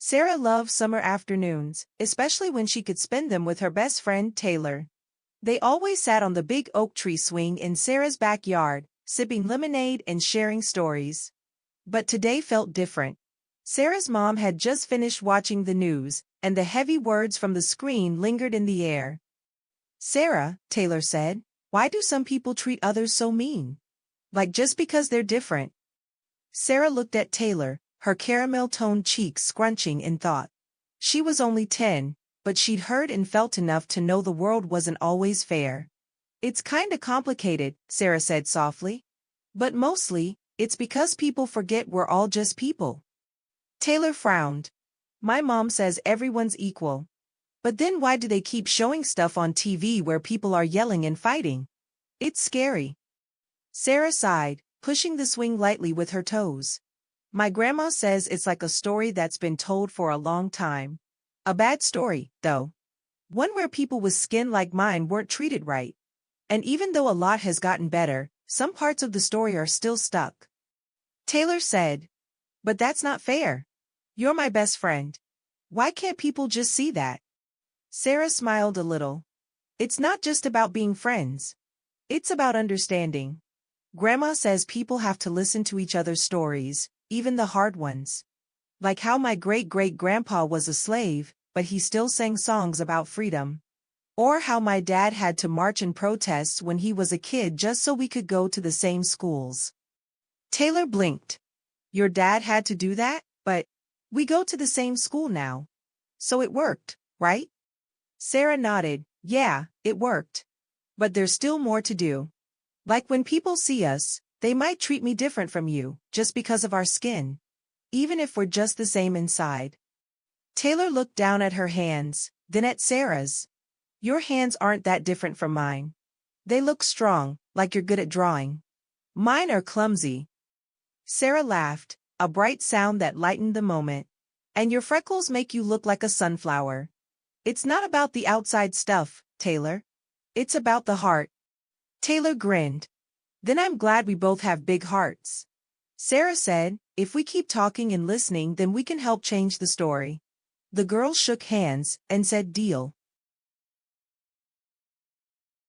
Sarah loved summer afternoons, especially when she could spend them with her best friend Taylor. They always sat on the big oak tree swing in Sarah's backyard, sipping lemonade and sharing stories. But today felt different. Sarah's mom had just finished watching the news, and the heavy words from the screen lingered in the air. "Sarah," Taylor said, "why do some people treat others so mean? Like just because they're different?" Sarah looked at Taylor, her caramel-toned cheeks scrunching in thought. She was only 10, but she'd heard and felt enough to know the world wasn't always fair. "It's kinda complicated," Sarah said softly. "But mostly, it's because people forget we're all just people." Taylor frowned. "My mom says everyone's equal. But then why do they keep showing stuff on TV where people are yelling and fighting? It's scary." Sarah sighed, pushing the swing lightly with her toes. "My grandma says it's like a story that's been told for a long time. A bad story, though. One where people with skin like mine weren't treated right. And even though a lot has gotten better, some parts of the story are still stuck." Taylor said, "But that's not fair. You're my best friend. Why can't people just see that?" Sarah smiled a little. "It's not just about being friends. It's about understanding. Grandma says people have to listen to each other's stories, even the hard ones. Like how my great-great-grandpa was a slave, but he still sang songs about freedom. Or how my dad had to march and protest when he was a kid just so we could go to the same schools." Taylor blinked. "Your dad had to do that? But we go to the same school now. So it worked, right?" Sarah nodded. "Yeah, it worked. But there's still more to do. Like when people see us, they might treat me different from you, just because of our skin. Even if we're just the same inside." Taylor looked down at her hands, then at Sarah's. "Your hands aren't that different from mine. They look strong, like you're good at drawing. Mine are clumsy." Sarah laughed, a bright sound that lightened the moment. "And your freckles make you look like a sunflower. It's not about the outside stuff, Taylor. It's about the heart." Taylor grinned. "Then I'm glad we both have big hearts." Sarah said, "If we keep talking and listening then we can help change the story." The girls shook hands and said deal.